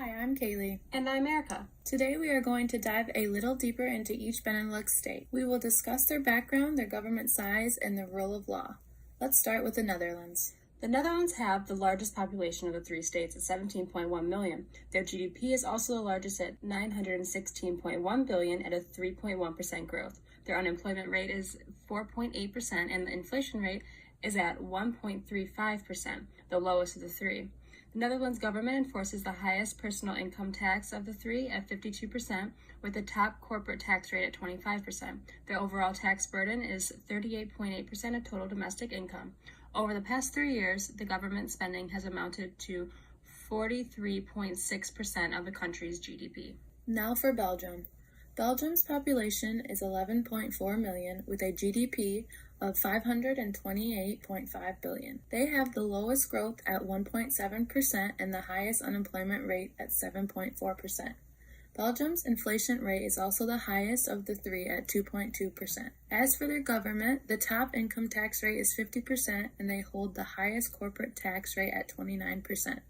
Hi, I'm Kaylee. And I'm Erica. Today we are going to dive a little deeper into each Benelux state. We will discuss their background, their government size, and the rule of law. Let's start with the Netherlands. The Netherlands have the largest population of the three states at 17.1 million. Their GDP is also the largest at 916.1 billion at a 3.1% growth. Their unemployment rate is 4.8% and the inflation rate is at 1.35%, the lowest of the three. The Netherlands government enforces the highest personal income tax of the three at 52%, with the top corporate tax rate at 25%. Their overall tax burden is 38.8% of total domestic income. Over the past 3 years, the government spending has amounted to 43.6% of the country's GDP. Now for Belgium. Belgium's population is 11.4 million with a GDP of 528.5 billion. They have the lowest growth at 1.7% and the highest unemployment rate at 7.4%. Belgium's inflation rate is also the highest of the three at 2.2%. As for their government, the top income tax rate is 50% and they hold the highest corporate tax rate at 29%.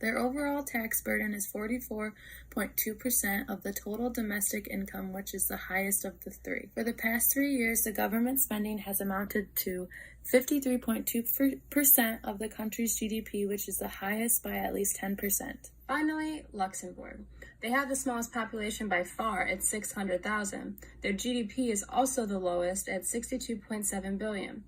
Their overall tax burden is 44.2% of the total domestic income, which is the highest of the three. For the past 3 years, the government spending has amounted to 53.2% of the country's GDP, which is the highest by at least 10%. Finally, Luxembourg. They have the smallest population by far at 600,000. Their GDP is also the lowest at 62.7 billion,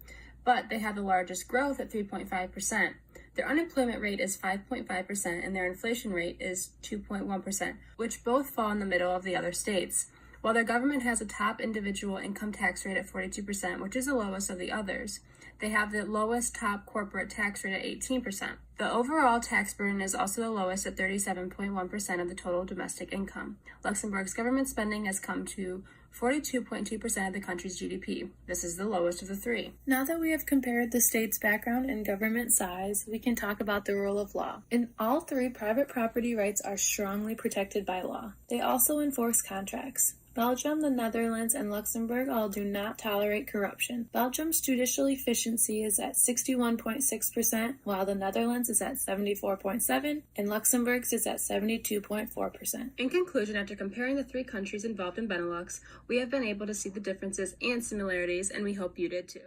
but they have the largest growth at 3.5%. Their unemployment rate is 5.5% and their inflation rate is 2.1%, which both fall in the middle of the other states. While their government has a top individual income tax rate at 42%, which is the lowest of the others, they have the lowest top corporate tax rate at 18%. The overall tax burden is also the lowest at 37.1% of the total domestic income. Luxembourg's government spending has come to 42.2% of the country's GDP. This is the lowest of the three. Now that we have compared the state's background and government size, we can talk about the rule of law. In all three, private property rights are strongly protected by law. They also enforce contracts. Belgium, the Netherlands, and Luxembourg all do not tolerate corruption. Belgium's judicial efficiency is at 61.6%, while the Netherlands is at 74.7%, and Luxembourg's is at 72.4%. In conclusion, after comparing the three countries involved in Benelux, we have been able to see the differences and similarities, and we hope you did too.